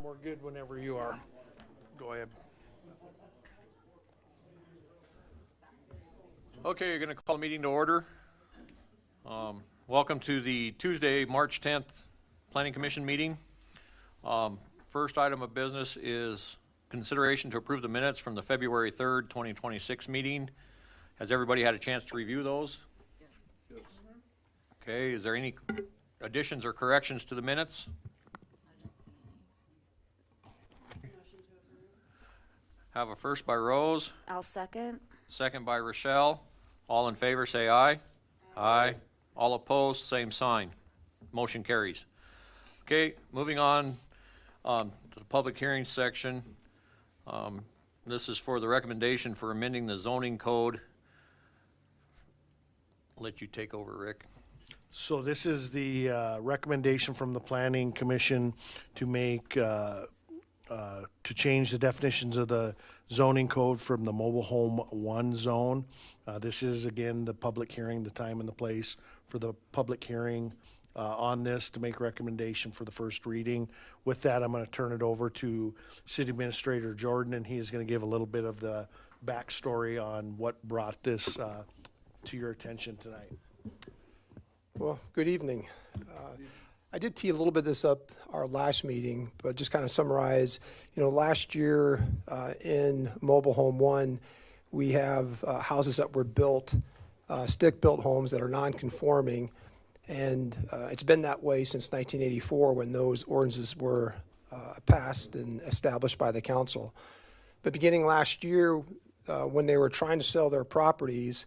We're good whenever you are. Go ahead. Okay, you're going to call the meeting to order. Welcome to the Tuesday, March 10th Planning Commission meeting. First item of business is consideration to approve the minutes from the February 3rd, 2026 meeting. Has everybody had a chance to review those? Yes. Okay, is there any additions or corrections to the minutes? Have a first by Rose, I'll second. second by Rochelle. All in favor, say aye. Aye. All opposed, same sign. Motion carries. Okay, moving on to the public hearing section. This is for the recommendation for amending the zoning code. I'll let you take over, Rick. So this is the recommendation from the Planning Commission to make, to change the definitions of the zoning code from the mobile home 1 zone. This is, again, the public hearing, the time and the place for the public hearing on this to make recommendation for the first reading. With that, I'm going to turn it over to City Administrator Jordan, and he's going to give a little bit of the backstory on what brought this to your attention tonight. Well, good evening. I did tee a little bit of this up our last meeting, but just kind of summarize, last year in Mobile Home 1, we have houses that were built, stick-built homes that are non-conforming, and it's been that way since 1984 when those ordinances were passed and established by the council. But beginning last year, when they were trying to sell their properties,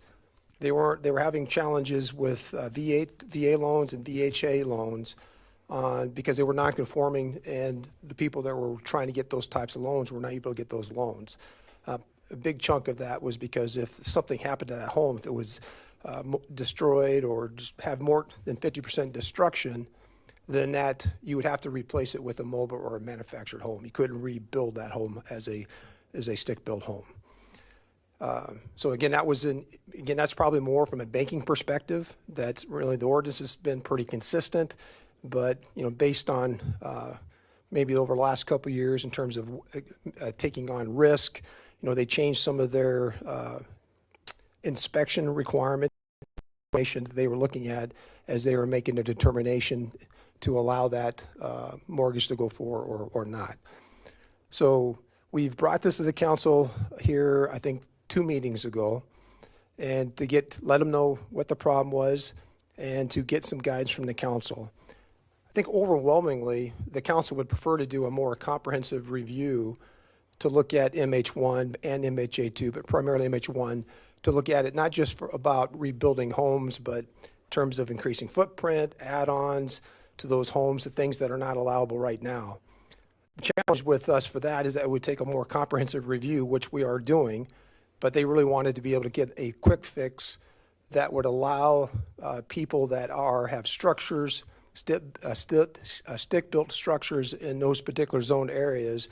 they were having challenges with VA loans and VHA loans because they were non-conforming, and the people that were trying to get those types of loans were not able to get those loans. A big chunk of that was because if something happened to that home, if it was destroyed or just have more than 50% destruction, then that you would have to replace it with a mobile or a manufactured home. You couldn't rebuild that home as a stick-built home. So again, that's probably more from a banking perspective. That's really, the ordinance has been pretty consistent, but based on maybe over the last couple of years in terms of taking on risk, they changed some of their inspection requirements that they were looking at as they were making a determination to allow that mortgage to go forward or not. So we've brought this to the council here, I think, 2 meetings ago, and to let them know what the problem was and to get some guidance from the council. I think overwhelmingly, the council would prefer to do a more comprehensive review to look at MH1 and MHA2, but primarily MH1, to look at it not just about rebuilding homes, but in terms of increasing footprint, add-ons to those homes, the things that are not allowable right now. The challenge with us for that is that it would take a more comprehensive review, which we are doing, but they really wanted to be able to get a quick fix that would allow people that have structures, stick-built structures in those particular zone areas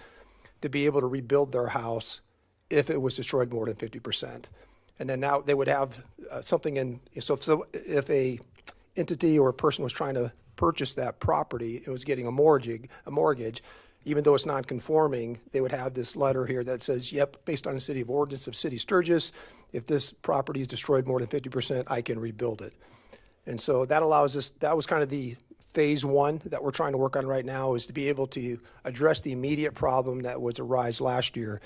to be able to rebuild their house if it was destroyed more than 50%. And then now they would have something in, so if a entity or a person was trying to purchase that property and was getting a mortgage, even though it's non-conforming, they would have this letter here that says, yep, based on the city of ordinance of City Sturgis, if this property is destroyed more than 50%, I can rebuild it. And so that allows us, that was kind of the phase 1 that we're trying to work on right now, is to be able to address the immediate problem that was arise last year.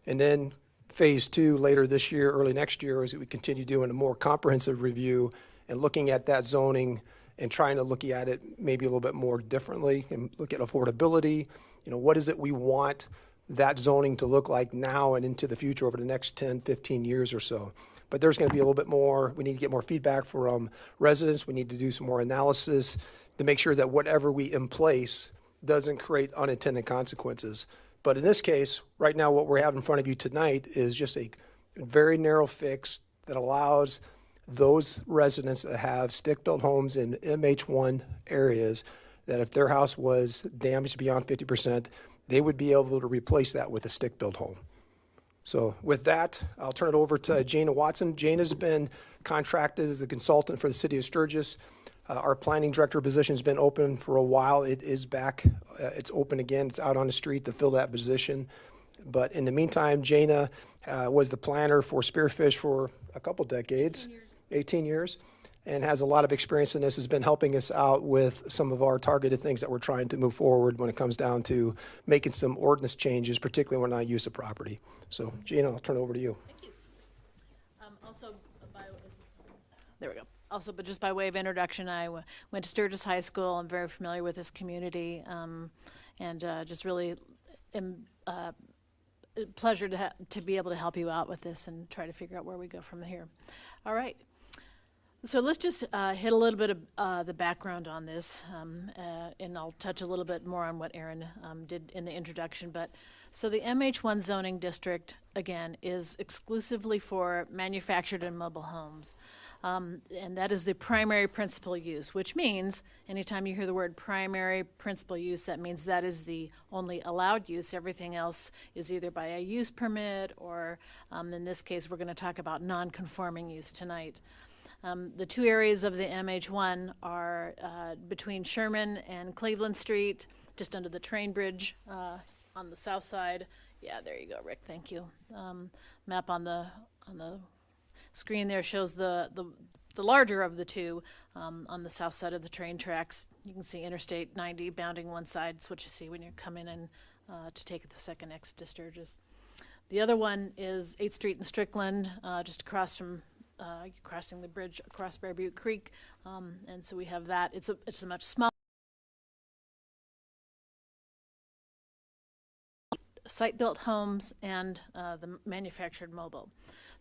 And then phase 2 later this year, early next year, is that we continue doing a more comprehensive review and looking at that zoning and trying to look at it maybe a little bit more differently and look at affordability. What is it we want that zoning to look like now and into the future over the next 10, 15 years or so. But there's going to be a little bit more, we need to get more feedback from residents. We need to do some more analysis to make sure that whatever we in place doesn't create unintended consequences. But in this case, right now, what we have in front of you tonight is just a very narrow fix that allows those residents that have stick-built homes in MH1 areas that if their house was damaged beyond 50%, they would be able to replace that with a stick-built home. So with that, I'll turn it over to Jana Watson. Jana's been contracted as a consultant for the city of Sturgis Our planning director position's been open for a while. It is back. It's open again. It's out on the street to fill that position. But in the meantime, Jana was the planner for Spearfish for a couple decades, 18 years, and has a lot of experience in this, has been helping us out with some of our targeted things that we're trying to move forward when it comes down to making some ordinance changes, particularly when I use of property. So, Jana, I'll turn it over to you. Thank you. Also, there we go. Also, but just by way of introduction, I went to Sturgis High School. I'm very familiar with this community, and just really pleasure to be able to help you out with this and try to figure out where we go from here. All right. So let's just hit a little bit of the background on this, and I'll touch a little bit more on what Aaron did in the introduction. But so the MH1 zoning district, again, is exclusively for manufactured and mobile homes. And that is the primary principal use, which means anytime you hear the word primary principal use, that means that is the only allowed use. Everything else is either by a use permit or, in this case, we're going to talk about non-conforming use tonight. The two areas of the MH1 are between Sherman and Cleveland Street, just under the train bridge on the south side. Yeah, there you go, Rick, thank you. Map on the screen there shows the larger of the two on the south side of the train tracks. You can see Interstate 90 bounding one side. It's what you see when you're coming in to take the second exit to Sturgis. The other one is 8th Street in Strickland, just across from crossing the bridge across Bear Butte Creek, and so we have that. It's a much smaller site-built homes and the manufactured mobile.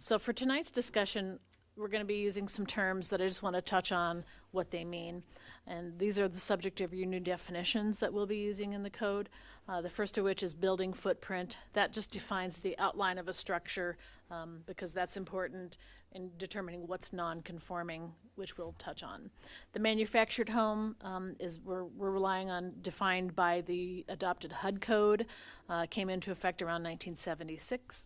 So for tonight's discussion, we're going to be using some terms that I just want to touch on what they mean. And these are the subject of your new definitions that we'll be using in the code. The first of which is building footprint. That just defines the outline of a structure because that's important in determining what's non-conforming, which we'll touch on. The manufactured home is we're relying on defined by the adopted HUD code, came into effect around 1976.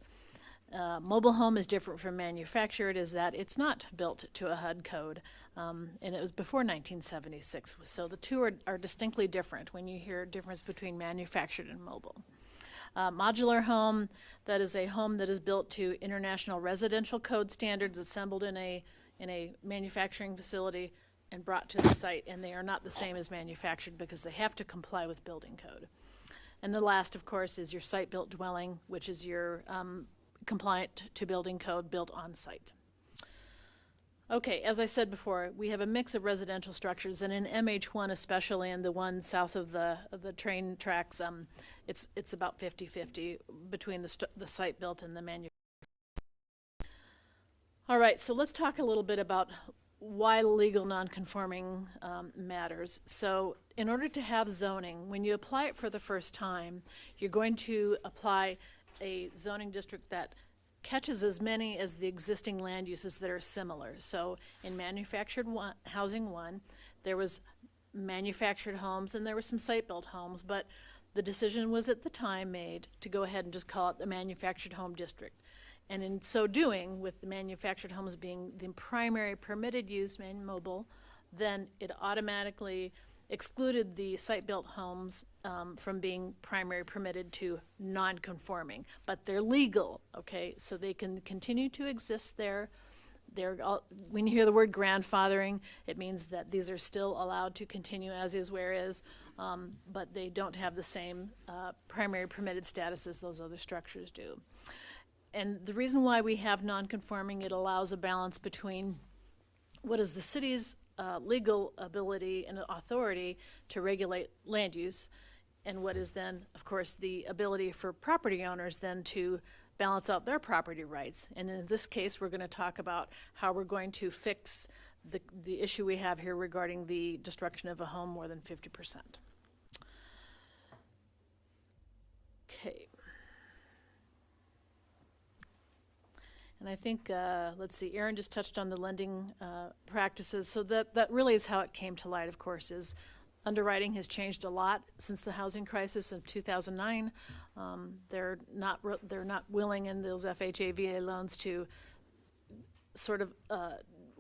Mobile home is different from manufactured is that it's not built to a HUD code, and it was before 1976. So the two are distinctly different when you hear a difference between manufactured and mobile. Modular home, that is a home that is built to International Residential Code standards, assembled in a manufacturing facility and brought to the site, and they are not the same as manufactured because they have to comply with building code. And the last, of course, is your site-built dwelling, which is your compliant to building code built on site. Okay, as I said before, we have a mix of residential structures, and in MH1 especially, and the one south of the train tracks, it's about 50-50 between the site built and the manufactured. All right, so let's talk a little bit about why legal nonconforming matters. So in order to have zoning, when you apply it for the first time, you're going to apply a zoning district that catches as many as the existing land uses that are similar. So in manufactured housing one, there was manufactured homes and there were some site-built homes, but the decision was at the time made to go ahead and just call it the manufactured home district. And in so doing, with the manufactured homes being the primary permitted use, mobile, then it automatically excluded the site-built homes from being primary permitted to non-conforming, but they're legal, okay? So they can continue to exist there. When you hear the word grandfathering, it means that these are still allowed to continue as is, where is, but they don't have the same primary permitted status as those other structures do. And the reason why we have non-conforming, it allows a balance between what is the city's legal ability and authority to regulate land use, and what is then, of course, the ability for property owners then to balance out their property rights. And in this case, we're going to talk about how we're going to fix the issue we have here regarding the destruction of a home more than 50%. Okay. And I think, let's see, Aaron just touched on the lending practices. So that really is how it came to light, of course, is underwriting has changed a lot since the housing crisis of 2009. They're not willing in those FHA, VA loans to sort of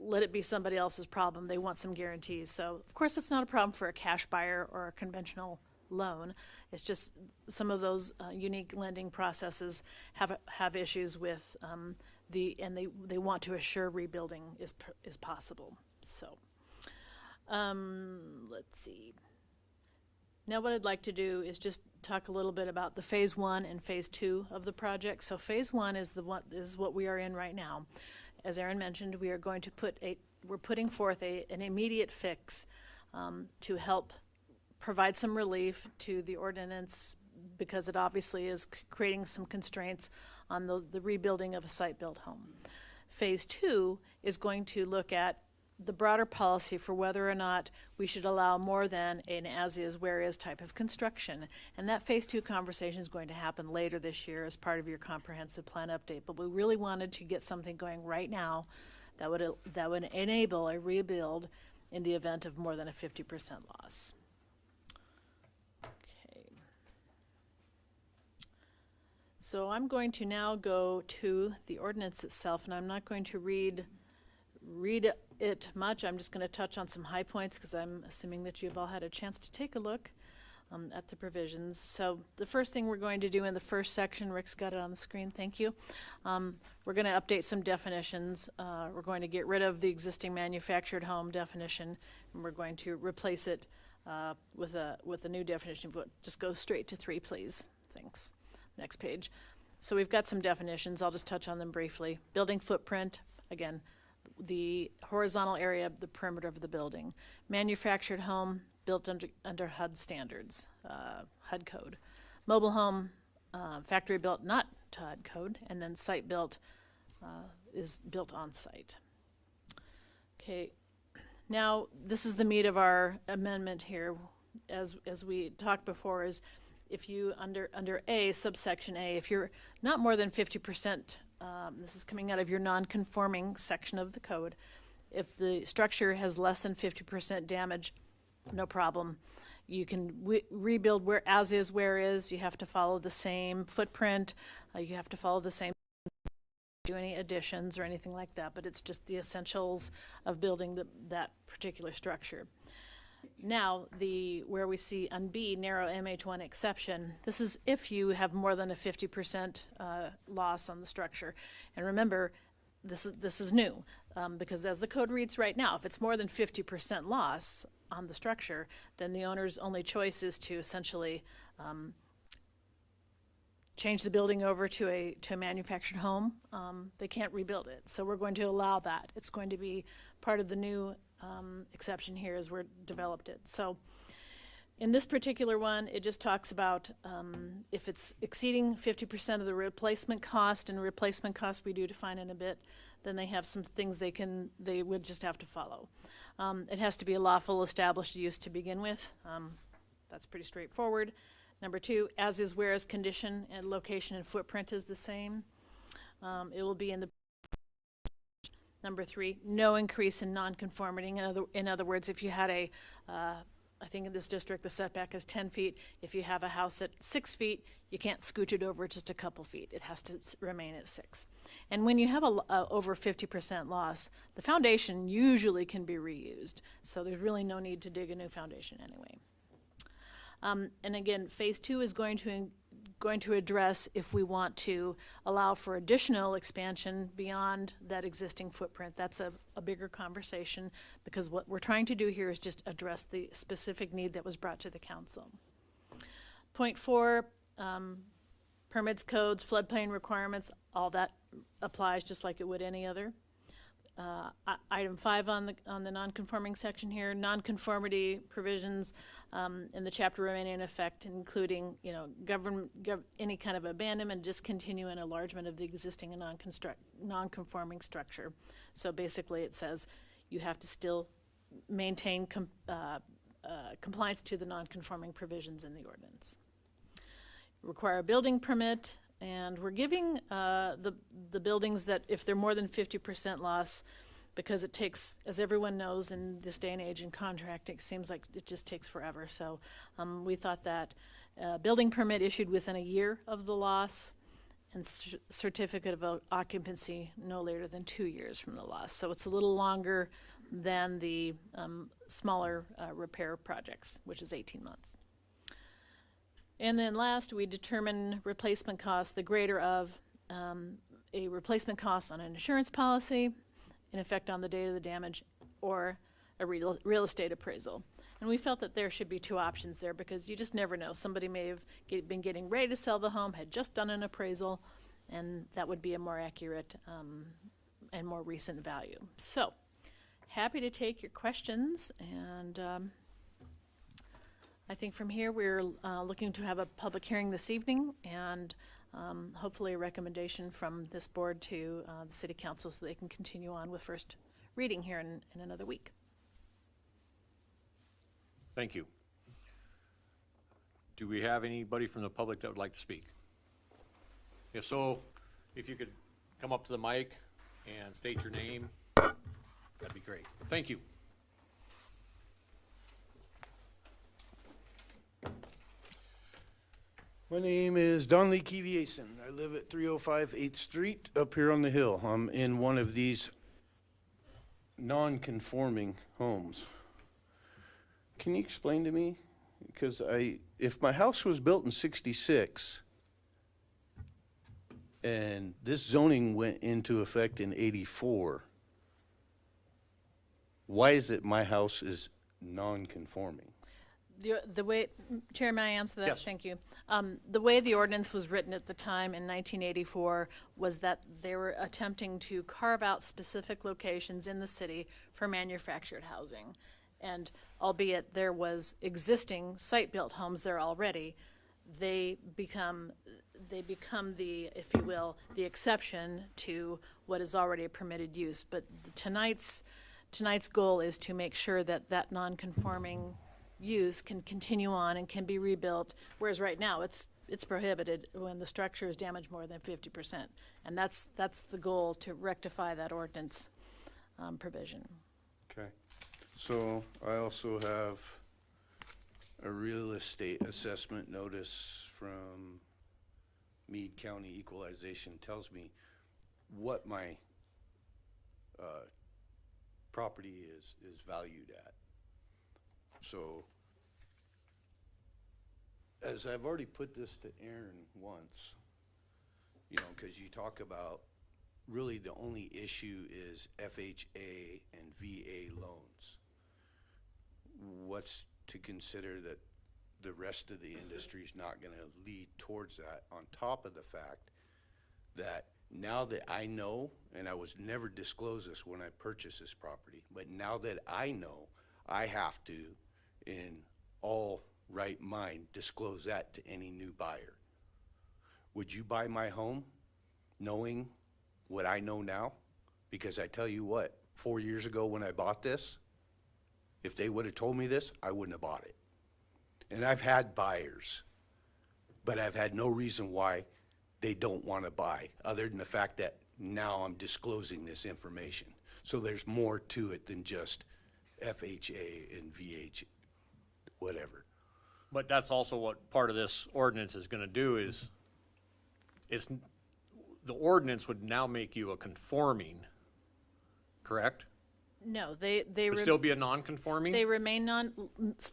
let it be somebody else's problem. They want some guarantees. So, of course, it's not a problem for a cash buyer or a conventional loan. It's just some of those unique lending processes have issues with and they want to assure rebuilding is possible. So, let's see. Now what I'd like to do is just talk a little bit about the phase 1 and phase 2 of the project. So phase 1 is what we are in right now. As Aaron mentioned, we are going to we're putting forth an immediate fix to help provide some relief to the ordinance, because it obviously is creating some constraints on the rebuilding of a site-built home. Phase 2 is going to look at the broader policy for whether or not we should allow more than an as-is, where-is type of construction. And that phase 2 conversation is going to happen later this year as part of your comprehensive plan update. But we really wanted to get something going right now that would enable a rebuild in the event of more than a 50% loss. Okay. So I'm going to now go to the ordinance itself, and I'm not going to read it much. I'm just going to touch on some high points because I'm assuming that you've all had a chance to take a look at the provisions. So the first thing we're going to do in the first section, Rick's got it on the screen, thank you. We're going to update some definitions. We're going to get rid of the existing manufactured home definition, and we're going to replace it with a new definition. But just go straight to 3, please. Thanks. Next page. So we've got some definitions. I'll just touch on them briefly. Building footprint, again, the horizontal area of the perimeter of the building. Manufactured home built under HUD standards, HUD code. Mobile home, factory built not to HUD code, and then site built is built on site. Okay, now this is the meat of our amendment here. As we talked before, is if you under A, subsection A, if you're not more than 50%, this is coming out of your non-conforming section of the code. If the structure has less than 50% damage, no problem. You can rebuild where as is, where is. You have to follow the same footprint. You have to follow the same, do any additions or anything like that, but it's just the essentials of building that particular structure. Now, where we see on B, narrow MH1 exception, this is if you have more than a 50% loss on the structure. And remember, this is new, because as the code reads right now, if it's more than 50% loss on the structure, then the owner's only choice is to essentially change the building over to a manufactured home. They can't rebuild it. So we're going to allow that. It's going to be part of the new exception here as we're developed it. So in this particular one, it just talks about if it's exceeding 50% of the replacement cost, and replacement cost we do define in a bit, then they have some things they would just have to follow. It has to be a lawful established use to begin with. That's pretty straightforward. Number 2, as is, whereas condition and location and footprint is the same. It will be in the Number 3, no increase in nonconformity. In other words, if you had I think in this district the setback is 10 feet. If you have a house at 6 feet, you can't scooch it over just a couple feet. It has to remain at 6. And when you have over 50% loss, the foundation usually can be reused. So there's really no need to dig a new foundation anyway. And again, phase 2 is going to address if we want to allow for additional expansion beyond that existing footprint. That's a bigger conversation, because what we're trying to do here is just address the specific need that was brought to the council. Point 4, permits, codes, floodplain requirements, all that applies just like it would any other. Item 5 on the non-conforming section here, non-conformity provisions in the chapter remain in effect, including any kind of abandonment, discontinue, and enlargement of the existing and non-conforming structure. So basically, it says you have to still maintain compliance to the non-conforming provisions in the ordinance. Require a building permit. And we're giving the buildings that if they're more than 50% loss, because it takes, as everyone knows in this day and age in contracting, it seems like it just takes forever. So we thought that building permit issued within a year of the loss, and certificate of occupancy no later than 2 years from the loss. So it's a little longer than the smaller repair projects, which is 18 months. And then last, we determine replacement costs, the greater of a replacement cost on an insurance policy, in effect on the date of the damage, or a real estate appraisal. And we felt that there should be two options there because you just never know. Somebody may have been getting ready to sell the home, had just done an appraisal, and that would be a more accurate and more recent value. So, happy to take your questions, and I think from here we're looking to have a public hearing this evening and hopefully a recommendation from this board to the City Council so they can continue on with first reading here in another week. Thank you. Do we have anybody from the public that would like to speak? If so, if you could come up to the mic and state your name, that'd be great. Thank you. My name is Don Lee Keviason. I live at 305 8th Street up here on the hill. I'm in one of these non-conforming homes. Can you explain to me? Because if my house was built in 66 and this zoning went into effect in 84, why is it my house is non-conforming? The way, Chair, may I answer that? Yes. Thank you. The way the ordinance was written at the time in 1984 was that they were attempting to carve out specific locations in the city for manufactured housing. And albeit there was existing site-built homes there already, they become the, if you will, the exception to what is already a permitted use. But tonight's goal is to make sure that that non-conforming use can continue on and can be rebuilt, whereas right now it's prohibited when the structure is damaged more than 50%. And that's the goal, to rectify that ordinance provision. Okay. So I also have a real estate assessment notice from Meade County Equalization. Tells me what my property is valued at. So, as I've already put this to Aaron once, you know, because you talk about really the only issue is FHA and VA loans. What's to consider that the rest of the industry is not going to lead towards that, on top of the fact that now that I know, and I was never disclosed this when I purchased this property, but now that I know, I have to, in all right mind, disclose that to any new buyer. Would you buy my home knowing what I know now? Because I tell you what, 4 years ago when I bought this, if they would have told me this, I wouldn't have bought it. And I've had buyers, but I've had no reason why they don't want to buy, other than the fact that now I'm disclosing this information. So there's more to it than just FHA and VH, whatever. But that's also what part of this ordinance is gonna do is, the ordinance would now make you a conforming, correct? No, they Would still be a non-conforming? They remain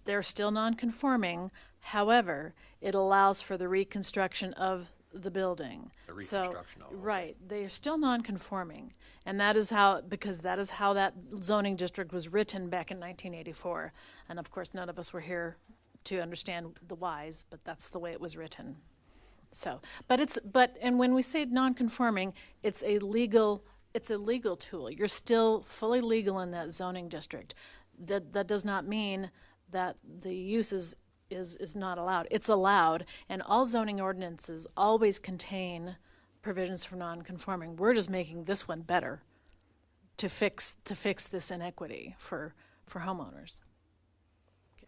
they're still non-conforming. However, it allows for the reconstruction of the building. The reconstruction, okay. Right, they are still non-conforming. And that is how that zoning district was written back in 1984. And of course, none of us were here to understand the whys, but that's the way it was written. So, and when we say non-conforming, it's a legal tool. You're still fully legal in that zoning district. That does not mean that the use is not allowed. It's allowed, and all zoning ordinances always contain provisions for non-conforming. We're just making this one better to fix this inequity for homeowners.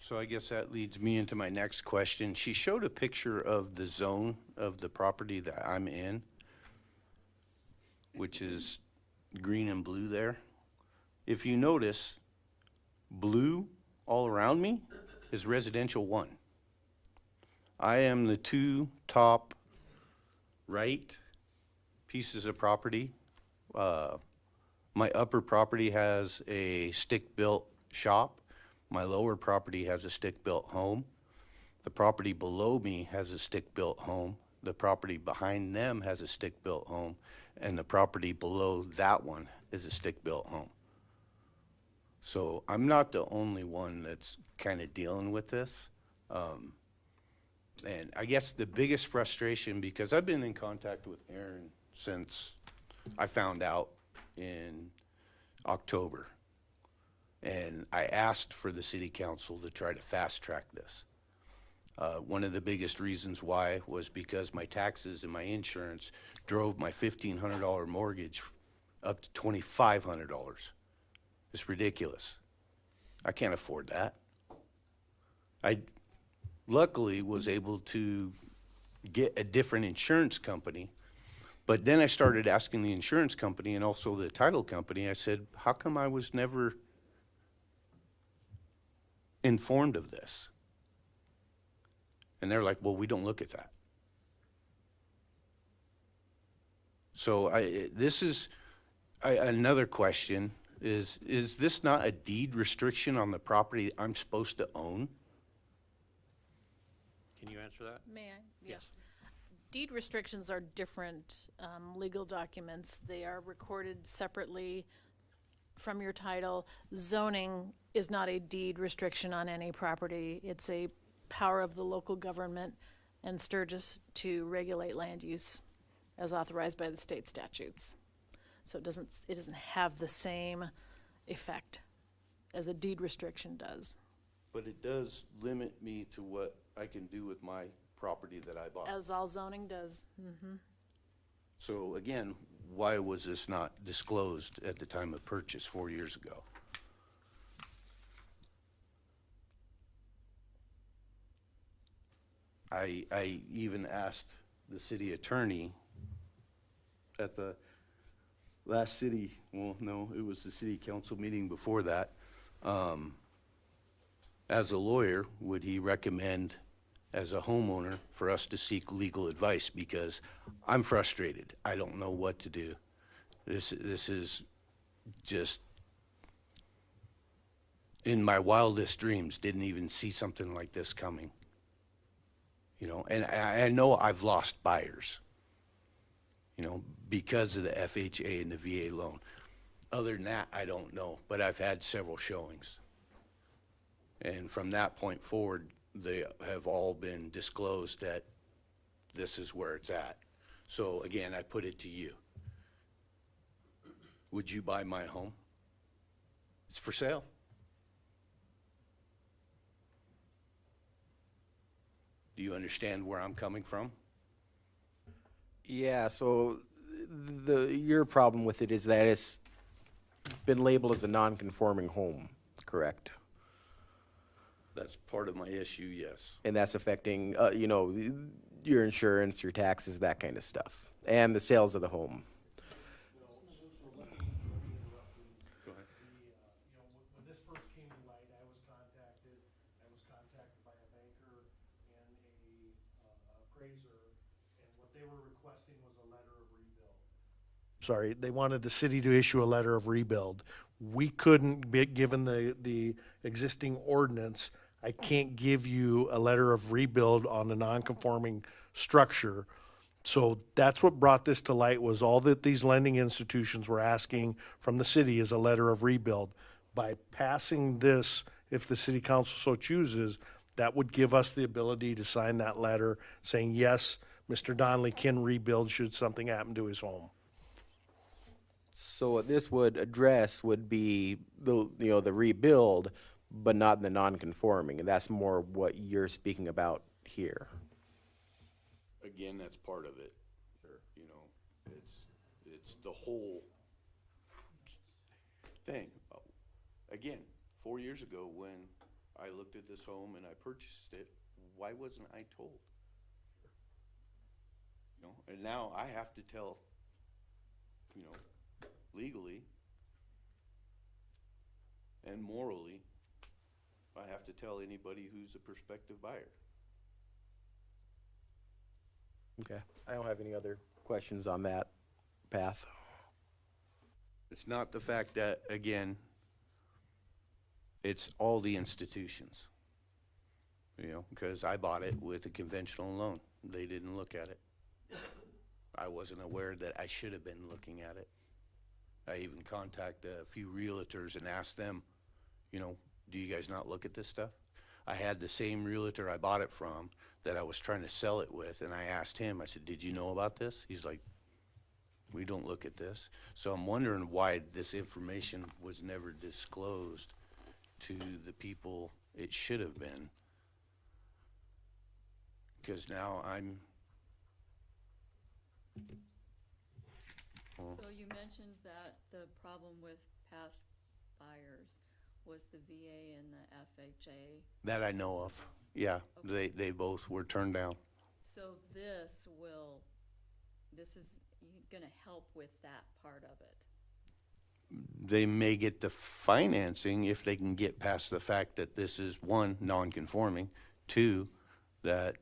So I guess that leads me into my next question. She showed a picture of the zone of the property that I'm in, which is green and blue there. If you notice, blue all around me is residential 1. I am the two top right pieces of property. My upper property has a stick-built shop. My lower property has a stick-built home. The property below me has a stick-built home. The property behind them has a stick-built home. And the property below that one is a stick-built home. So I'm not the only one that's kind of dealing with this. And I guess the biggest frustration, because I've been in contact with Aaron since I found out in October. And I asked for the city council to try to fast track this. One of the biggest reasons why was because my taxes and my insurance drove my $1,500 mortgage up to $2,500. It's ridiculous. I can't afford that. I luckily was able to get a different insurance company, but then I started asking the insurance company and also the title company, I said, how come I was never informed of this? And they're like, well, we don't look at that. So another question is this not a deed restriction on the property I'm supposed to own? Can you answer that? May I? Yes. Deed restrictions are different legal documents. They are recorded separately from your title. Zoning is not a deed restriction on any property. It's a power of the local government and Sturgis to regulate land use as authorized by the state statutes. So it doesn't have the same effect as a deed restriction does. But it does limit me to what I can do with my property that I bought. As all zoning does. So again, why was this not disclosed at the time of purchase 4 years ago? I even asked the city attorney at the last city, well, no, it was the city council meeting before that. As a lawyer, would he recommend, as a homeowner, for us to seek legal advice? Because I'm frustrated. I don't know what to do. This is just, in my wildest dreams, didn't even see something like this coming. You know, and I know I've lost buyers, you know, because of the FHA and the VA loan. Other than that, I don't know, but I've had several showings. And from that point forward, they have all been disclosed that this is where it's at. So again, I put it to you. Would you buy my home? It's for sale. Do you understand where I'm coming from? Yeah, so your problem with it is that it's been labeled as a non-conforming home, correct? That's part of my issue, yes. And that's affecting, you know, your insurance, your taxes, that kind of stuff, and the sales of the home. Go ahead. When this first came to light, I was contacted by a banker and a appraiser, and what they were requesting was a letter of rebuild. Sorry, they wanted the city to issue a letter of rebuild. We couldn't, given the existing ordinance, I can't give you a letter of rebuild on a non-conforming structure. So that's what brought this to light, was all that these lending institutions were asking from the city is a letter of rebuild. By passing this, if the city council so chooses, that would give us the ability to sign that letter saying, yes, Mr. Donnelly can rebuild should something happen to his home. So what this would address would be the, you know, the rebuild, but not the non-conforming, and that's more what you're speaking about here. Again, that's part of it. You know, it's the whole thing. Again, 4 years ago when I looked at this home and I purchased it, why wasn't I told? You know, and now I have to tell, you know, legally and morally, I have to tell anybody who's a prospective buyer. Okay. I don't have any other questions on that. path. It's not the fact that, again, it's all the institutions. You know, because I bought it with a conventional loan. They didn't look at it. I wasn't aware that I should have been looking at it. I even contacted a few realtors and asked them, you know, do you guys not look at this stuff? I had the same realtor I bought it from that I was trying to sell it with, and I asked him, I said, did you know about this? He's like, we don't look at this. So I'm wondering why this information was never disclosed to the people it should have been. Because now I'm, So you mentioned that the problem with past buyers was the VA and the FHA. that I know of, yeah, they both were turned down. So this is gonna help with that part of it. They may get the financing if they can get past the fact that this is, one, non-conforming, two, that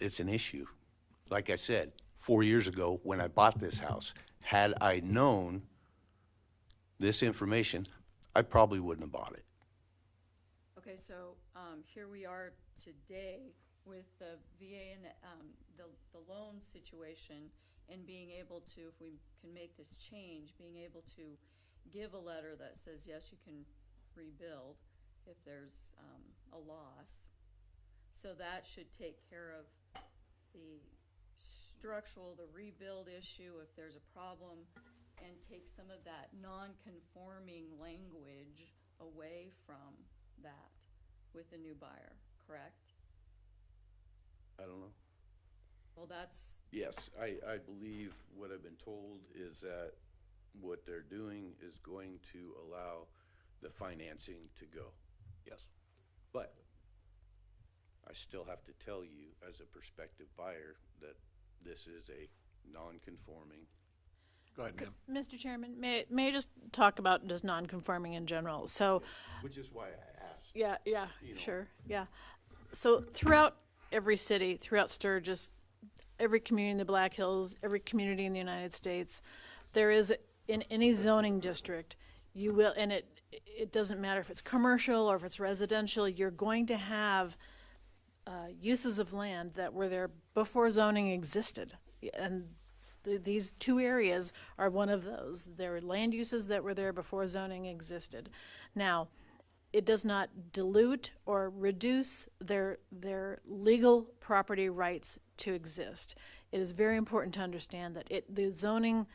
it's an issue. Like I said, 4 years ago, when I bought this house, had I known this information, I probably wouldn't have bought it. Okay, so, here we are today with the VA and the loan situation and being able to, if we can make this change, being able to give a letter that says, yes, you can rebuild if there's, a loss. So that should take care of the structural, the rebuild issue if there's a problem, and take some of that non-conforming language away from that with the new buyer, correct? I don't know. Well, that's, Yes, I believe what I've been told is that what they're doing is going to allow the financing to go. Yes. But I still have to tell you, as a prospective buyer, that this is a non-conforming. Go ahead, ma'am. Mr. Chairman, may I just talk about just non-conforming in general? So, Which is why I asked. yeah, know. sure, yeah. So throughout every city, throughout Sturgis, every community in the Black Hills, every community in the United States, there is, in any zoning district, you will, and it doesn't matter if it's commercial or if it's residential, you're going to have uses of land that were there before zoning existed. And these two areas are one of those. There are land uses that were there before zoning existed. Now, it does not dilute or reduce their legal property rights to exist. It is very important to understand that the zoning,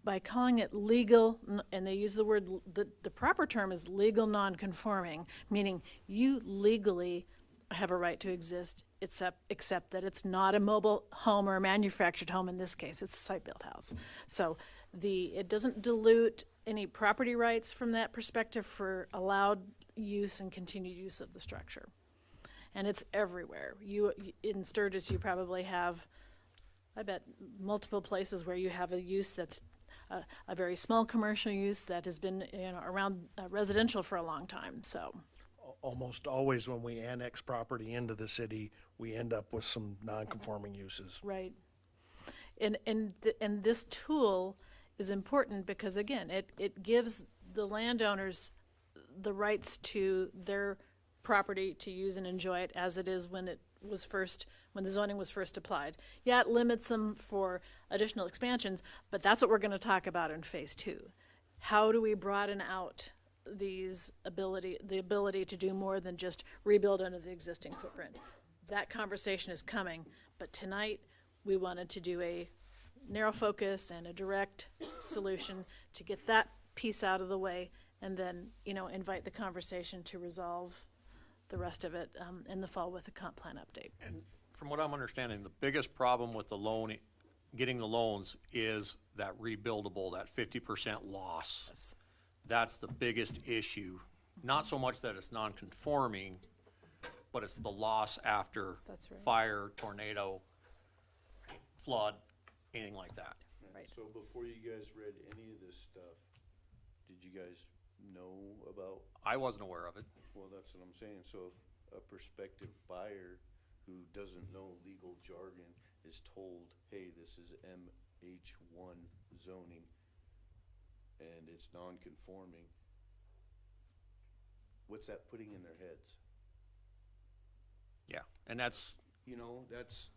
by calling it legal, and they use the word, the proper term is legal non-conforming, meaning you legally have a right to exist, except that it's not a mobile home or a manufactured home. In this case, it's a site-built house. So it doesn't dilute any property rights from that perspective for allowed use and continued use of the structure. And it's everywhere. In Sturgis, you probably have, I bet, multiple places where you have a use that's a very small commercial use that has been, around residential for a long time, so. Almost always when we annex property into the city, we end up with some non-conforming uses. Right. And this tool is important because, again, it gives the landowners the rights to their property to use and enjoy it as it is when the zoning was first applied. Yeah, it limits them for additional expansions, but that's what we're gonna talk about in phase 2. How do we broaden out the ability to do more than just rebuild under the existing footprint? That conversation is coming, but tonight we wanted to do a narrow focus and a direct solution to get that piece out of the way, and then, invite the conversation to resolve the rest of it in the fall with a comp plan update. And from what I'm understanding, the biggest problem with the loan, getting the loans, is that rebuildable, that 50% loss. That's the biggest issue. Not so much that it's non-conforming, but it's the loss after That's right. fire, tornado, flood, anything like that. Right. So before you guys read any of this stuff, did you guys know about? I wasn't aware of it. Well, that's what I'm saying. So if a prospective buyer who doesn't know legal jargon is told, hey, this is MH1 zoning, and it's non-conforming, what's that putting in their heads? Yeah, and that's You know, that's,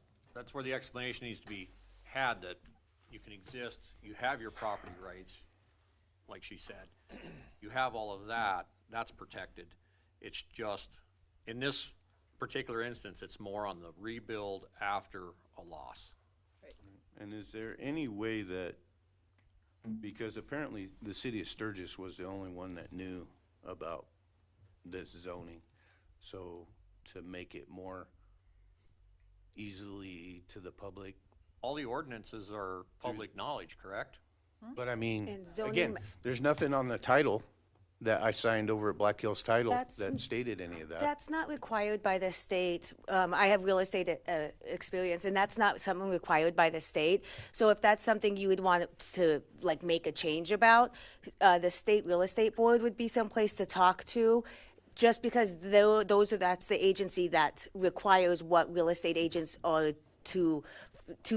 where the explanation needs to be had, that you can exist, you have your property rights, like she said. You have all of that, that's protected. It's just, in this particular instance, it's more on the rebuild after a loss. and is there any way that, because apparently the city of Sturgis was the only one that knew about this zoning, so to make it more easily to the public, All the ordinances are public knowledge, correct? but I mean, And zoning again, ma- there's nothing on the title that I signed over at Black Hills Title That's- that stated any of that. That's not required by the state. I have real estate experience, and that's not something required by the state. So if that's something you would want to, like, make a change about, the state real estate board would be someplace to talk to, just because that's the agency that requires what real estate agents are to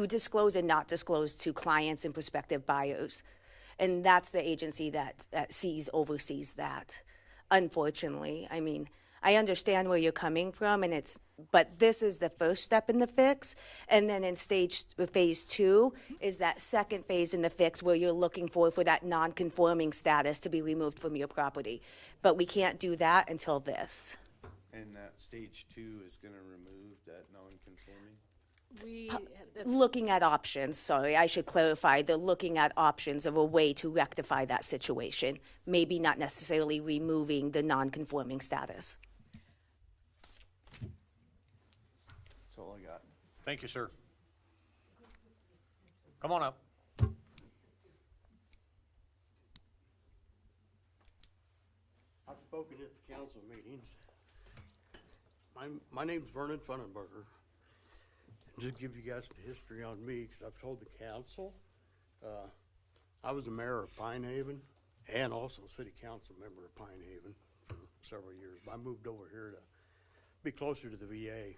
disclose and not disclose to clients and prospective buyers. And that's the agency that oversees that, unfortunately. I mean, I understand where you're coming from, but this is the first step in the fix. And then in phase 2 is that second phase in the fix where you're looking for that non-conforming status to be removed from your property. But we can't do that until this. And that stage 2 is gonna remove that non-conforming? Looking at options, sorry, I should clarify, they're looking at options of a way to rectify that situation. Maybe not necessarily removing the non-conforming status. That's all I got. Thank you, sir. Come on up. I've spoken at the council meetings. My name's Vernon Funenberger. Just give you guys some history on me, because I've told the council. I was the mayor of Pine Haven and also city council member of Pine Haven for several years. I moved over here to be closer to the VA.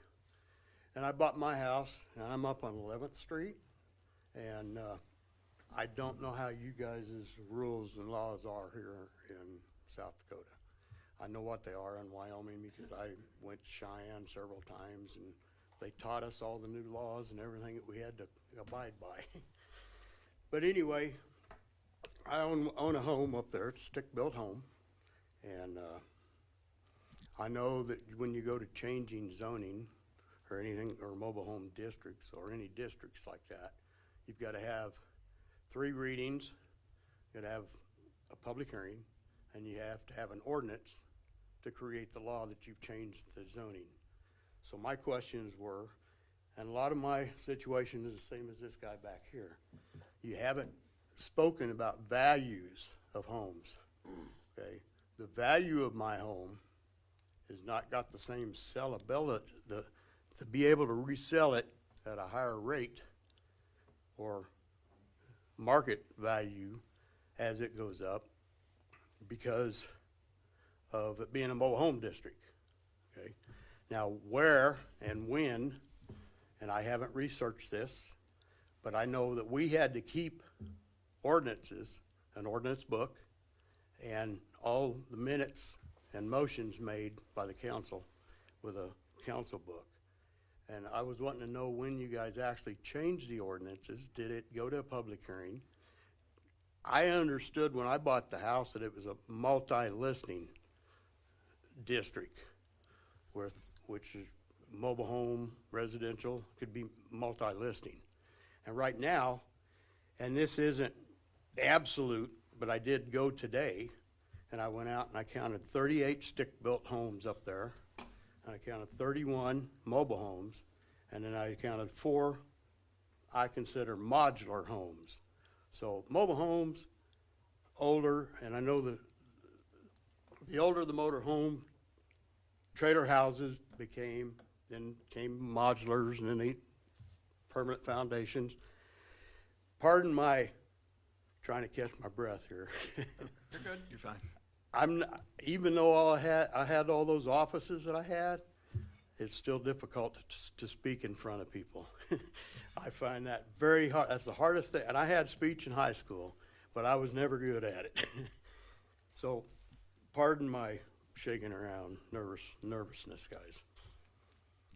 And I bought my house, and I'm up on 11th Street. And I don't know how you guys' rules and laws are here in South Dakota. I know what they are in Wyoming because I went to Cheyenne several times, and they taught us all the new laws and everything that we had to abide by. But anyway, I own a home up there. It's a stick-built home. And I know that when you go to changing zoning or anything, or mobile home districts or any districts like that, you've got to have 3 readings, you got to have a public hearing, and you have to have an ordinance to create the law that you've changed the zoning. So my questions were, and a lot of my situation is the same as this guy back here. You haven't spoken about values of homes, okay? The value of my home has not got the same sellability, to be able to resell it at a higher rate or market value as it goes up because of it being a mobile home district, okay? Now, where and when, and I haven't researched this, but I know that we had to keep ordinances, an ordinance book, and all the minutes and motions made by the council with a council book. And I was wanting to know when you guys actually changed the ordinances. Did it go to a public hearing? I understood when I bought the house that it was a multi-listing district, which is mobile home, residential, could be multi-listing. And right now, and this isn't absolute, but I did go today, and I went out and I counted 38 stick-built homes up there, and I counted 31 mobile homes, and then I counted 4 I consider modular homes. So mobile homes, older, and I know the older the motor home, trailer houses then came modulars, and then they permanent foundations. Pardon my trying to catch my breath here. You're good. You're fine. I'm not, even though I had all those offices that I had, it's still difficult to speak in front of people. I find that very hard. That's the hardest thing. And I had speech in high school, but I was never good at it. So pardon my shaking around nervousness, guys.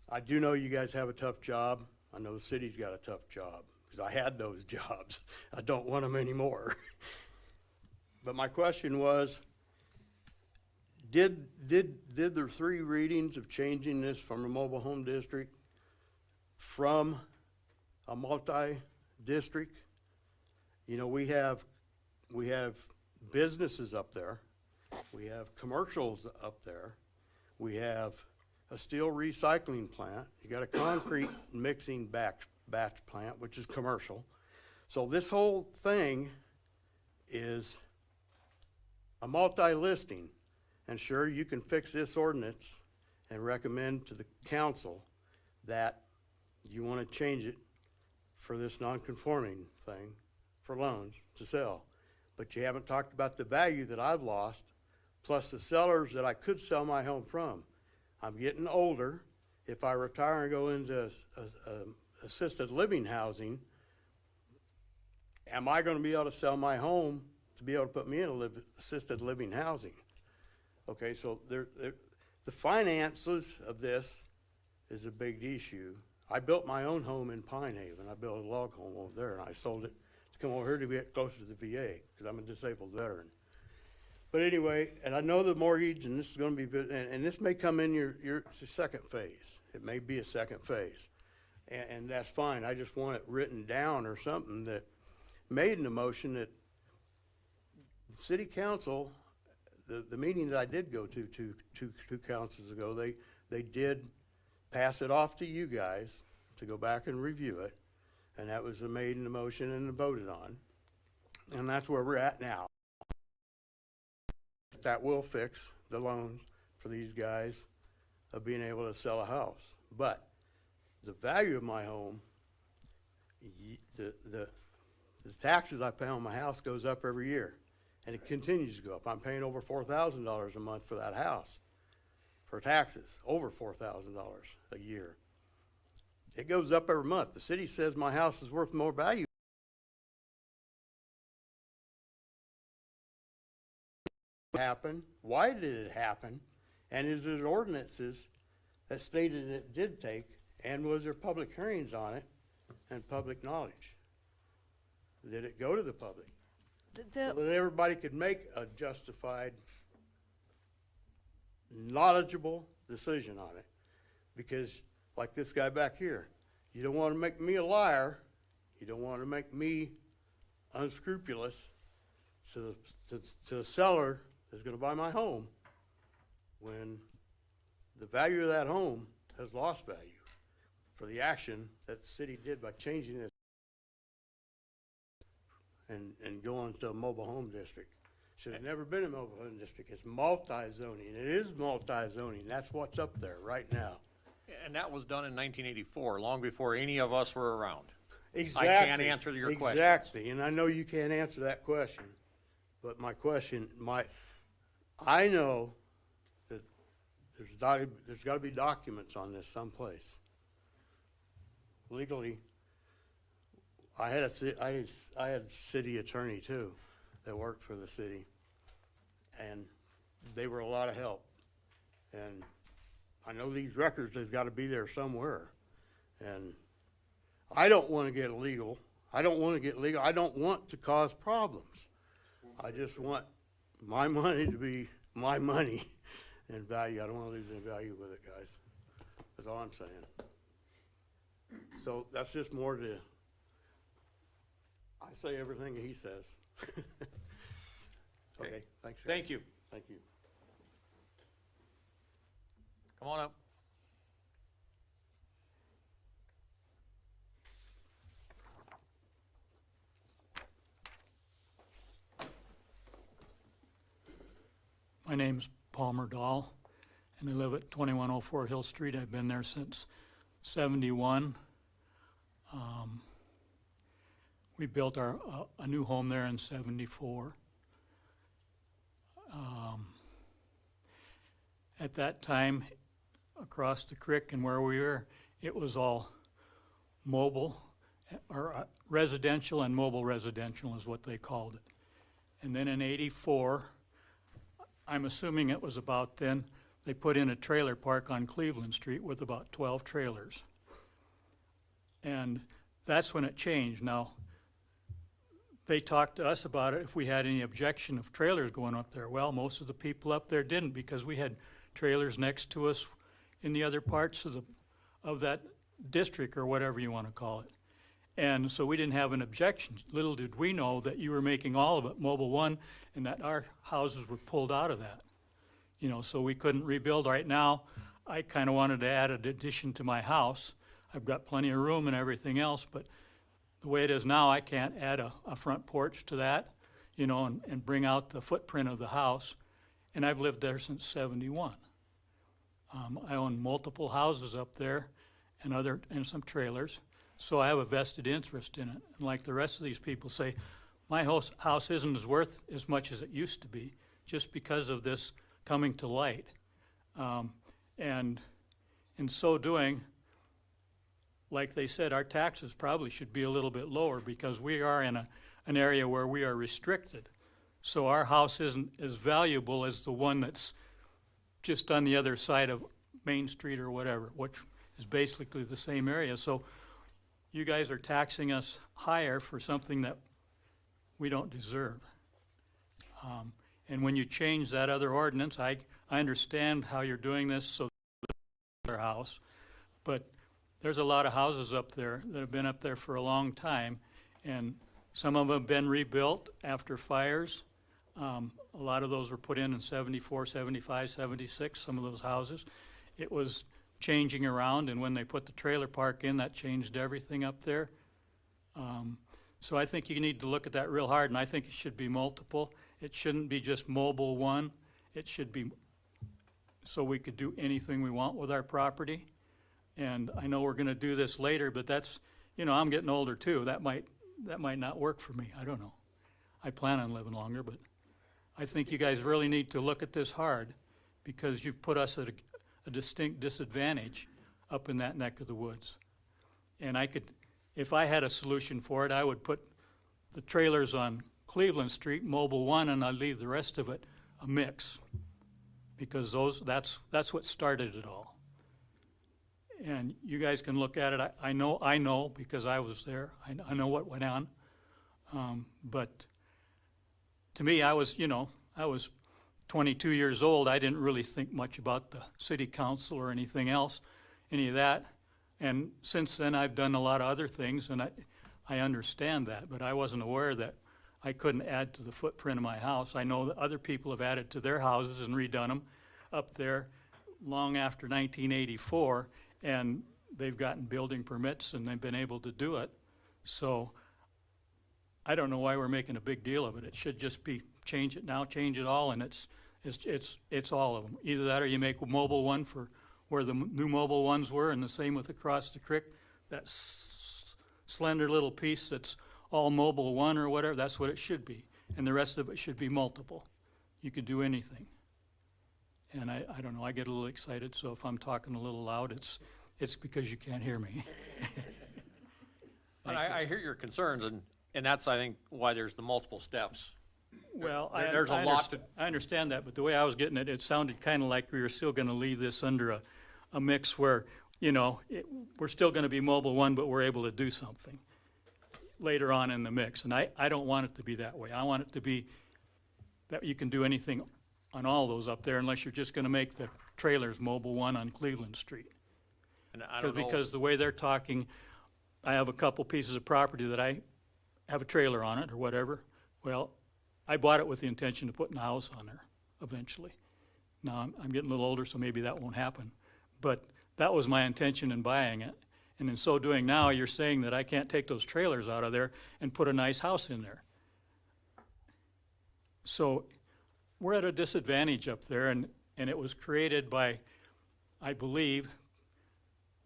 I do know you guys have a tough job. I know the city's got a tough job because I had those jobs. I don't want them anymore. But my question was, did the 3 readings of changing this from a mobile home district from a multi-district? You know, we have businesses up there. We have commercials up there. We have a steel recycling plant. You got a concrete mixing batch plant, which is commercial. So this whole thing is a multi-listing. And sure, you can fix this ordinance and recommend to the council that you want to change it for this non-conforming thing for loans to sell. But you haven't talked about the value that I've lost, plus the sellers that I could sell my home from. I'm getting older. If I retire and go into assisted living housing, am I going to be able to sell my home to be able to put me in assisted living housing? Okay, so the finances of this is a big issue. I built my own home in Pine Haven. I built a log home over there, and I sold it to come over here to get closer to the VA because I'm a disabled veteran. But anyway, and I know the mortgage, and this is going to be, and this may come in your second phase. It may be a second phase, and that's fine. I just want it written down or something that made an emotion that the city council, the meeting that I did go to two councils ago, they did pass it off to you guys to go back and review it, and that was made in the motion and voted on, and that's where we're at now. That will fix the loans for these guys of being able to sell a house. But the value of my home, the taxes I pay on my house goes up every year, and it continues to go up. I'm paying over $4,000 a month for that house for taxes, over $4,000 a year. It goes up every month. The city says my house is worth more value. Happen? Why did it happen? And is it ordinances that stated it did take, and was there public hearings on it and public knowledge? Did it go to the public? So that everybody could make a justified, knowledgeable decision on it. Because like this guy back here, you don't want to make me a liar. You don't want to make me unscrupulous to the seller is going to buy my home when the value of that home has lost value for the action that the city did by changing it and going to a mobile home district. Should have never been a mobile home district. It's multi-zoning. It is multi-zoning. That's what's up there right now. And that was done in 1984, long before any of us were around. Exactly. I can't answer your questions. Exactly, and I know you can't answer that question, but my question, I know that there's got to be documents on this someplace. Legally, I had a city attorney too that worked for the city, and they were a lot of help. And I know these records, they've got to be there somewhere. And I don't want to get illegal. I don't want to get legal. I don't want to cause problems. I just want my money to be my money and value. I don't want to lose any value with it, guys. That's all I'm saying. So that's just more to, I say everything he says. Okay, thanks. guys. Thank you. Thank you. Come on up. My name's Palmer Dahl, and I live at 2104 Hill Street. I've been there since '71. We built a new home there in '74. At that time, across the creek and where we were, it was all mobile, or residential and mobile residential is what they called it. And then in '84, I'm assuming it was about then, they put in a trailer park on Cleveland Street with about 12 trailers. And that's when it changed. Now, they talked to us about it, if we had any objection of trailers going up there. Well, most of the people up there didn't, because we had trailers next to us in the other parts of that district, or whatever you want to call it. And so we didn't have an objection. Little did we know that you were making all of it Mobile One, and that our houses were pulled out of that. You know, so we couldn't rebuild. Right now, I kind of wanted to add an addition to my house. I've got plenty of room and everything else, but the way it is now, I can't add a front porch to that, you know, and bring out the footprint of the house. And I've lived there since '71. I own multiple houses up there and some trailers, so I have a vested interest in it. And like the rest of these people say, my house isn't as worth as much as it used to be, just because of this coming to light. And in so doing, like they said, our taxes probably should be a little bit lower, because we are in an area where we are restricted. So our house isn't as valuable as the one that's just on the other side of Main Street or whatever, which is basically the same area. So you guys are taxing us higher for something that we don't deserve. And when you change that other ordinance, I understand how you're doing this, so their house, but there's a lot of houses up there that have been up there for a long time, and some of them have been rebuilt after fires. A lot of those were put in '74, '75, '76, some of those houses. It was changing around, and when they put the trailer park in, that changed everything up there. So I think you need to look at that real hard, and I think it should be multiple. It shouldn't be just Mobile One. It should be so we could do anything we want with our property. And I know we're gonna do this later, but that's, you know, I'm getting older too. That might not work for me. I don't know. I plan on living longer, but I think you guys really need to look at this hard, because you've put us at a distinct disadvantage up in that neck of the woods. And if I had a solution for it, I would put the trailers on Cleveland Street, Mobile One, and I'd leave the rest of it a mix, because that's what started it all. And you guys can look at it. I know because I was there. I know what went on. But to me, I was 22 years old. I didn't really think much about the city council or anything else, any of that. And since then, I've done a lot of other things, and I understand that. But I wasn't aware that I couldn't add to the footprint of my house. I know that other people have added to their houses and redone them up there long after 1984. And they've gotten building permits, and they've been able to do it. So I don't know why we're making a big deal of it. It should just be change it now, change it all, and it's all of them. Either that, or you make Mobile One for where the new Mobile Ones were, and the same with across the creek. That slender little piece that's all Mobile One or whatever, that's what it should be. And the rest of it should be multiple. You could do anything. And I don't know, I get a little excited, so if I'm talking a little loud, it's because you can't hear me. And I hear your concerns, and that's, I think, why there's the multiple steps. Well, There's a lot to. I understand that, but the way I was getting it, it sounded kind of like we were still gonna leave this under a mix where, you know, we're still gonna be Mobile One, but we're able to do something later on in the mix. And I don't want it to be that way. I want it to be that you can do anything on all those up there, unless you're just gonna make the trailers Mobile One on Cleveland Street. And I don't know. Because the way they're talking, I have a couple pieces of property that I have a trailer on it or whatever. Well, I bought it with the intention of putting a house on there eventually. Now, I'm getting a little older, so maybe that won't happen. But that was my intention in buying it. And in so doing now, you're saying that I can't take those trailers out of there and put a nice house in there. So we're at a disadvantage up there, and it was created by, I believe,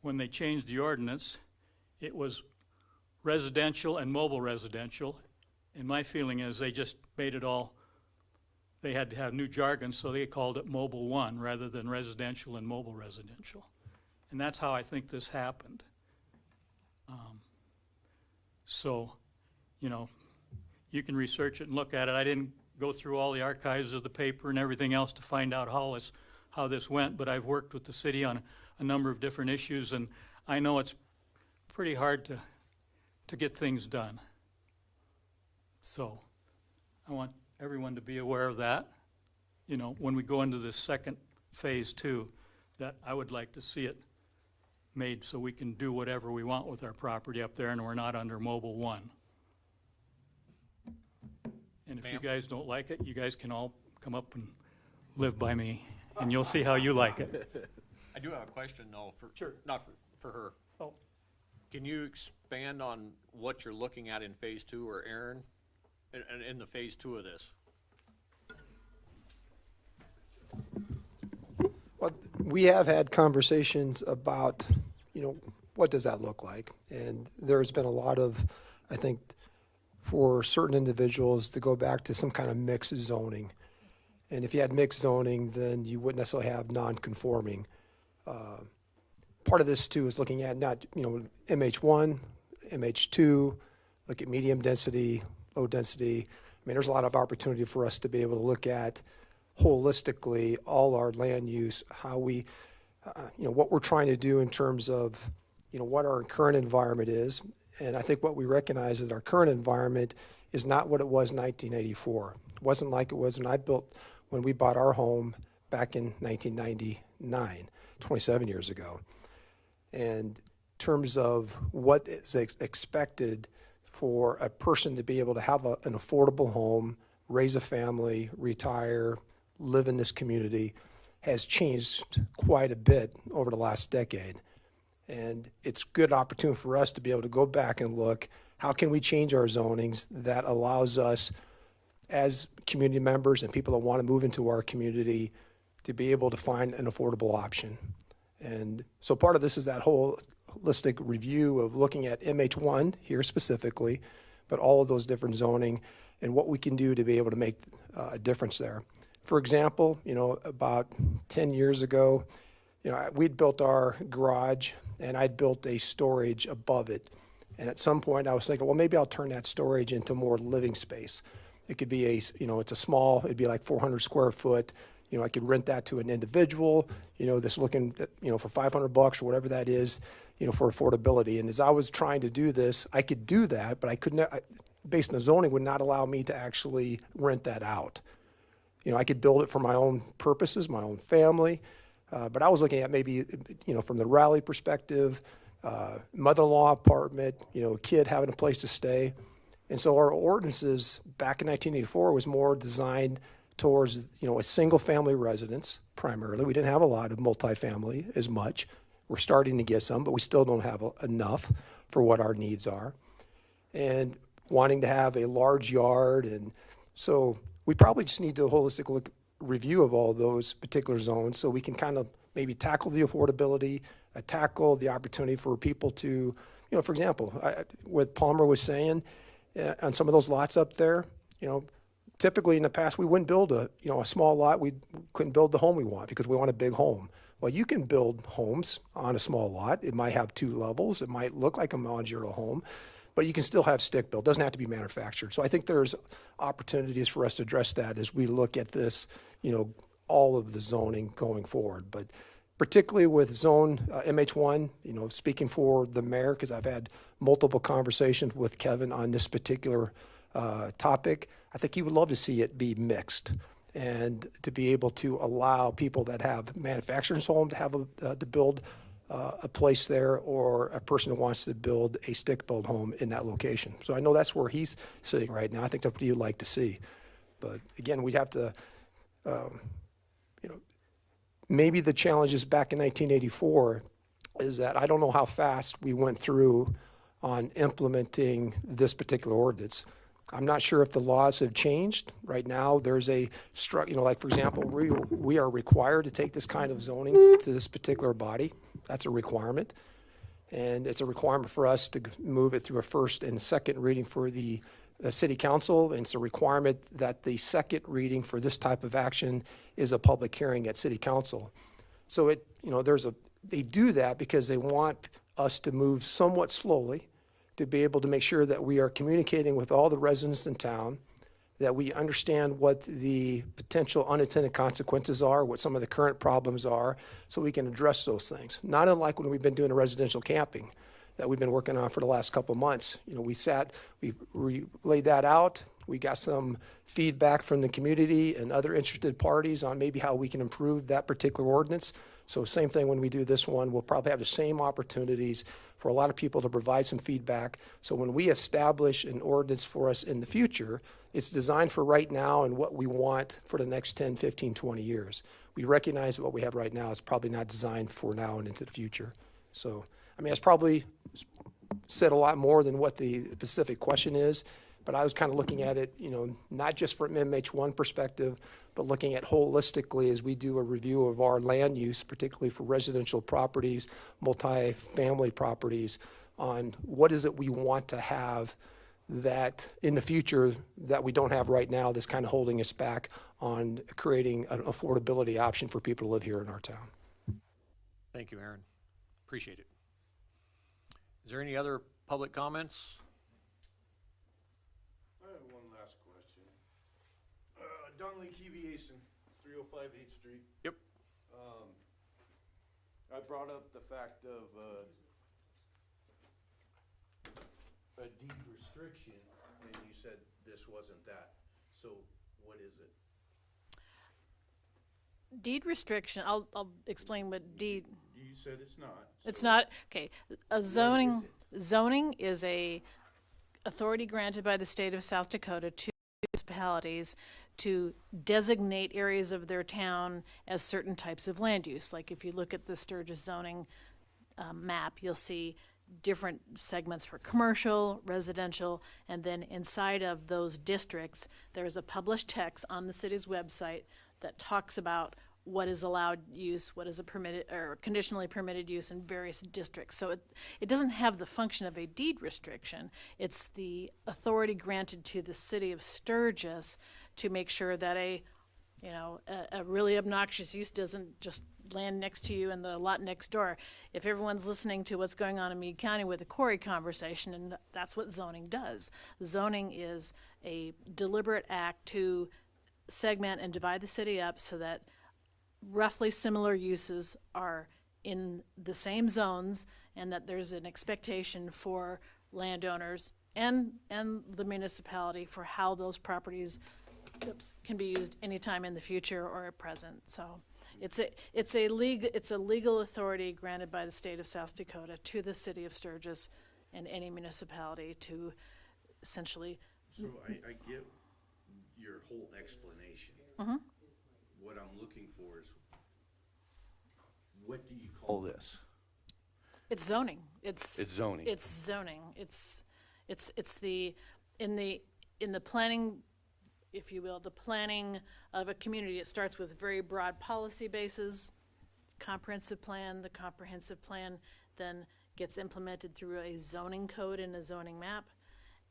when they changed the ordinance, it was residential and mobile residential. And my feeling is they just made it all they had to have new jargon, so they called it Mobile 1 rather than residential and mobile residential. And that's how I think this happened. So, you know, you can research it and look at it. I didn't go through all the archives of the paper and everything else to find out how this went, but I've worked with the city on a number of different issues, and I know it's pretty hard to get things done. So I want everyone to be aware of that, you know, when we go into this second phase too, that I would like to see it made so we can do whatever we want with our property up there and we're not under Mobile 1. And if you guys don't like it, you guys can all come up and live by me, and you'll see how you like it. I do have a question though, Sure. not for her. Oh, Can you expand on what you're looking at in phase 2, or Aaron, in the phase 2 of this? Well, we have had conversations about, you know, what does that look like? And there's been a lot of, I think, for certain individuals to go back to some kind of mixed zoning. And if you had mixed zoning, then you wouldn't necessarily have non-conforming. Part of this too is looking at not, you know, MH1, MH2, look at medium density, low density. I mean, there's a lot of opportunity for us to be able to look at holistically all our land use, how we, you know, what we're trying to do in terms of, you know, what our current environment is. And I think what we recognize is that our current environment is not what it was in 1984. It wasn't like it was when we bought our home back in 1999, 27 years ago. And in terms of what is expected for a person to be able to have an affordable home, raise a family, retire, live in this community, has changed quite a bit over the last decade. And it's a good opportunity for us to be able to go back and look, how can we change our zonings that allows us as community members and people that want to move into our community to be able to find an affordable option. And so part of this is that whole holistic review of looking at MH1 here specifically, but all of those different zoning and what we can do to be able to make a difference there. For example, you know, about 10 years ago, you know, we'd built our garage and I'd built a storage above it. And at some point I was thinking, well, maybe I'll turn that storage into more living space. It could be you know, it's a small, it'd be like 400 square foot. You know, I could rent that to an individual, you know, that's looking, you know, for $500 or whatever that is, you know, for affordability. And as I was trying to do this, I could do that, but I couldn't, based on the zoning, would not allow me to actually rent that out. You know, I could build it for my own purposes, my own family, but I was looking at maybe, you know, from the Raleigh perspective, mother-in-law apartment, you know, kid having a place to stay. And so our ordinances back in 1984 was more designed towards, you know, a single-family residence primarily. We didn't have a lot of multifamily as much. We're starting to get some, but we still don't have enough for what our needs are. And wanting to have a large yard, and so we probably just need to holistic review of all those particular zones so we can kind of maybe tackle the affordability, tackle the opportunity for people to, you know, for example, what Palmer was saying, on some of those lots up there, you know, typically in the past we wouldn't build a small lot. We couldn't build the home we want because we want a big home. Well, you can build homes on a small lot. It might have 2 levels. It might look like a modular home, but you can still have stick built. It doesn't have to be manufactured. So I think there's opportunities for us to address that as we look at this, you know, all of the zoning going forward. But particularly with zone MH1, you know, speaking for the mayor, because I've had multiple conversations with Kevin on this particular topic, I think he would love to see it be mixed and to be able to allow people that have manufacturer's home to have to build a place there, or a person who wants to build a stick-built home in that location. So I know that's where he's sitting right now. I think that's what you'd like to see. But again, we'd have to, you know, maybe the challenges back in 1984 is that I don't know how fast we went through on implementing this particular ordinance. I'm not sure if the laws have changed. Right now, there's you know, like for example, we are required to take this kind of zoning to this particular body. That's a requirement. And it's a requirement for us to move it through a first and second reading for the city council, and it's a requirement that the second reading for this type of action is a public hearing at city council. So it, they do that because they want us to move somewhat slowly, to be able to make sure that we are communicating with all the residents in town, that we understand what the potential unintended consequences are, what some of the current problems are, so we can address those things. Not unlike when we've been doing residential camping that we've been working on for the last couple of months. We laid that out. We got some feedback from the community and other interested parties on maybe how we can improve that particular ordinance. So same thing when we do this one, we'll probably have the same opportunities for a lot of people to provide some feedback. So when we establish an ordinance for us in the future, it's designed for right now and what we want for the next 10, 15, 20 years. We recognize that what we have right now is probably not designed for now and into the future. So, it's probably said a lot more than what the specific question is, but I was kind of looking at it, not just from MH1 perspective, but looking at holistically as we do a review of our land use, particularly for residential properties, multifamily properties, on what is it we want to have that in the future that we don't have right now that's kind of holding us back on creating an affordability option for people to live here in our town. Thank you, Aaron. Appreciate it. Is there any other public comments? I have one last question. Donley Keviason, 305 8th Street. Yep. I brought up the fact of a deed restriction, and you said this wasn't that. So what is it? Deed restriction, I'll explain what deed, You said it's not. it's so not, okay. Zoning is is a authority granted by the state of South Dakota to municipalities to designate areas of their town as certain types of land use. Like if you look at the Sturgis zoning map, you'll see different segments for commercial, residential, and then inside of those districts, there's a published text on the city's website that talks about what is allowed use, what is a permitted or conditionally permitted use in various districts. So it doesn't have the function of a deed restriction. It's the authority granted to the city of Sturgis to make sure that a really obnoxious use doesn't just land next to you in the lot next door. If everyone's listening to what's going on in Meade County with the quarry conversation, and that's what zoning does. Zoning is a deliberate act to segment and divide the city up so that roughly similar uses are in the same zones, and that there's an expectation for landowners and the municipality for how those properties can be used anytime in the future or at present. So it's a legal authority granted by the state of South Dakota to the city of Sturgis and any municipality to essentially. So I get your whole explanation. What I'm looking for is, what do you call this? It's zoning. It's zoning. It's zoning. It's in the planning, if you will, the planning of a community. It starts with very broad policy bases, comprehensive plan. The comprehensive plan then gets implemented through a zoning code and a zoning map,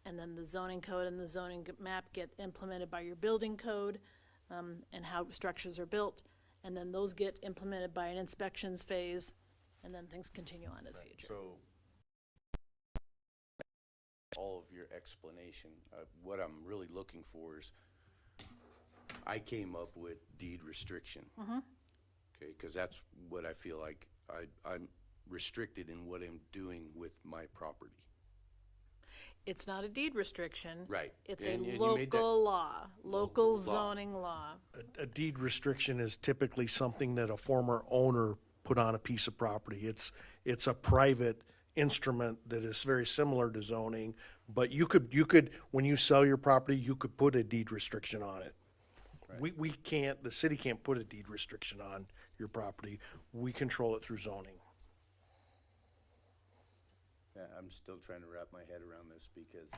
and then the zoning code and the zoning map get implemented by your building code, and how structures are built, and then those get implemented by an inspections phase, and then things continue on to the future. So all of your explanation, what I'm really looking for is, I came up with deed restriction. Okay, because that's what I feel like I'm restricted in what I'm doing with my property. It's not a deed restriction. Right. It's And a you made that- local law, local law. zoning law. A deed restriction is typically something that a former owner put on a piece of property. It's a private instrument that is very similar to zoning, but you could, when you sell your property, you could put a deed restriction on it. We can't, the city can't put a deed restriction on your property. We control it through zoning. Yeah, I'm still trying to wrap my head around this because,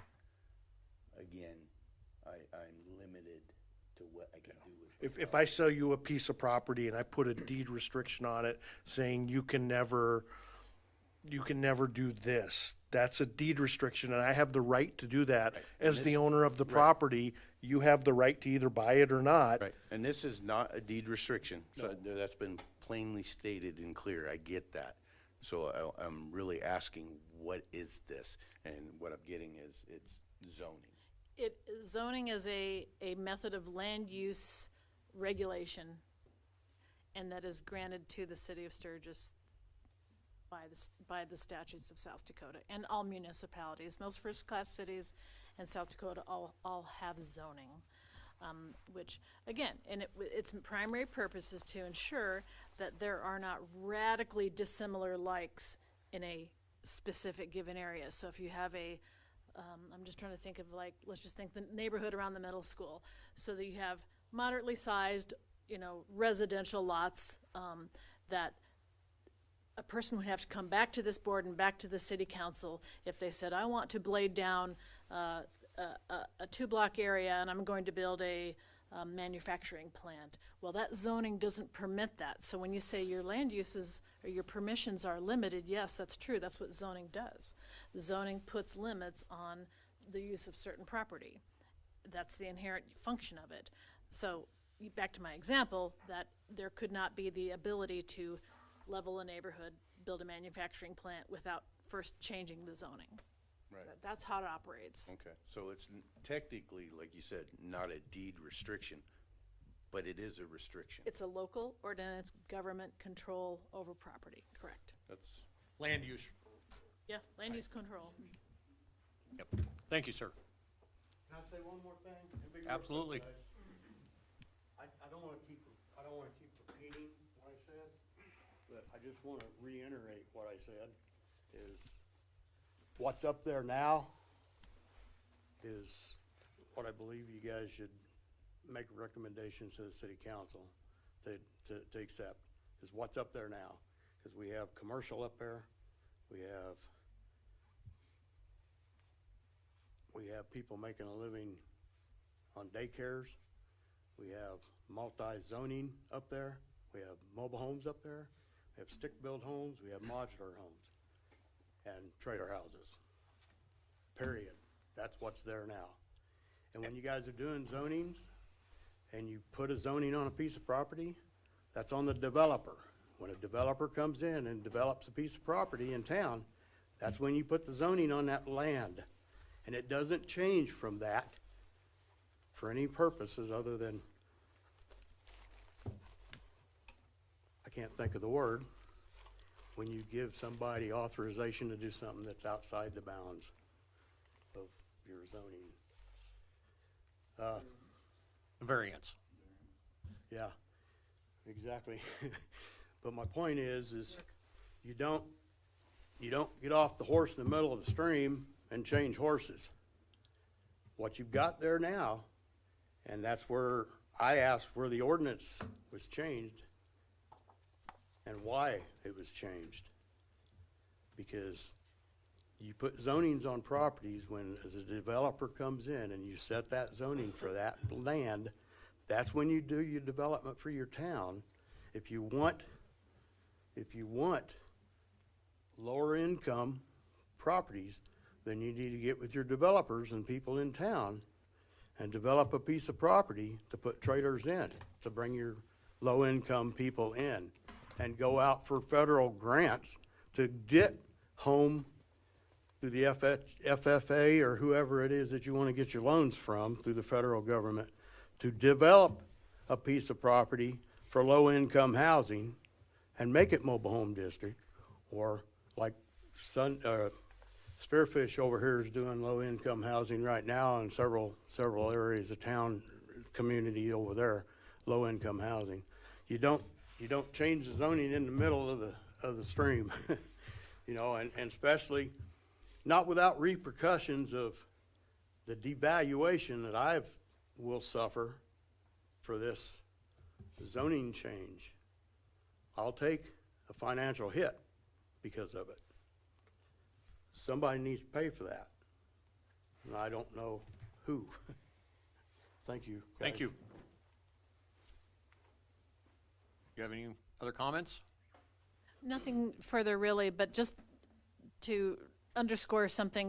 again, I'm limited to what I can do with. If I sell you a piece of property and I put a deed restriction on it saying you can never you can never do this. That's a deed restriction, and I have the right to do that. As the owner of the property, you have the right to either buy it or not. Right, and this is not a deed restriction, so that's been plainly stated and clear, I get that. So I'm really asking, what is this? And what I'm getting is, it's zoning. Zoning is a method of land use regulation, and that is granted to the city of Sturgis by the statutes of South Dakota, and all municipalities. Most first-class cities in South Dakota all have zoning, which, again, its primary purpose is to ensure that there are not radically dissimilar likes in a specific given area. So if you have I'm just trying to think of, like, let's just think the neighborhood around the middle school, so that you have moderately sized, residential lots, that a person would have to come back to this board and back to the city council if they said, I want to blade down a 2-block area and I'm going to build a manufacturing plant. Well, that zoning doesn't permit that. So when you say your land uses or your permissions are limited, yes, that's true. That's what zoning does. Zoning puts limits on the use of certain property. That's the inherent function of it. So back to my example, that there could not be the ability to level a neighborhood, build a manufacturing plant without first changing the zoning. Right. That's how it operates. Okay, so it's technically, like you said, not a deed restriction, but it is a restriction. It's a local ordinance, government control over property, correct? That's, Land use. Yeah, land use control. Yep. Thank you, sir. Can I say one more thing? It'll be real quick, Absolutely. guys. I don't wanna keep repeating what I said, but I just wanna reiterate what I said, is what's up there now is what I believe you guys should make a recommendation to the city council to accept, is what's up there now. Cause we have commercial up there, we have people making a living on daycares, we have multi-zoning up there, we have mobile homes up there, we have stick-built homes, we have modular homes, and trailer houses. Period. That's what's there now. And when you guys are doing zonings, and you put a zoning on a piece of property, that's on the developer. When a developer comes in and develops a piece of property in town, that's when you put the zoning on that land. And it doesn't change from that for any purposes other than, I can't think of the word, when you give somebody authorization to do something that's outside the bounds of your zoning. Variance. Yeah, exactly. But my point is you don't get off the horse in the middle of the stream and change horses. What you've got there now, and that's where I asked where the ordinance was changed and why it was changed. Because you put zonings on properties when, as a developer comes in and you set that zoning for that land, that's when you do your development for your town. If you want lower income properties, then you need to get with your developers and people in town and develop a piece of property to put trailers in, to bring your low income people in, and go out for federal grants to get home through the FFA or whoever it is that you want to get your loans from through the federal government, to develop a piece of property for low-income housing and make it mobile home district, or like Spearfish over here is doing low-income housing right now in several areas of town, community over there, low-income housing. You don't change the zoning in the middle of the stream, you know, and especially not without repercussions of the devaluation that I will suffer for this zoning change. I'll take a financial hit because of it. Somebody needs to pay for that, and I don't know who. Thank you, guys. Thank you. You have any other comments? Nothing further really, but just to underscore something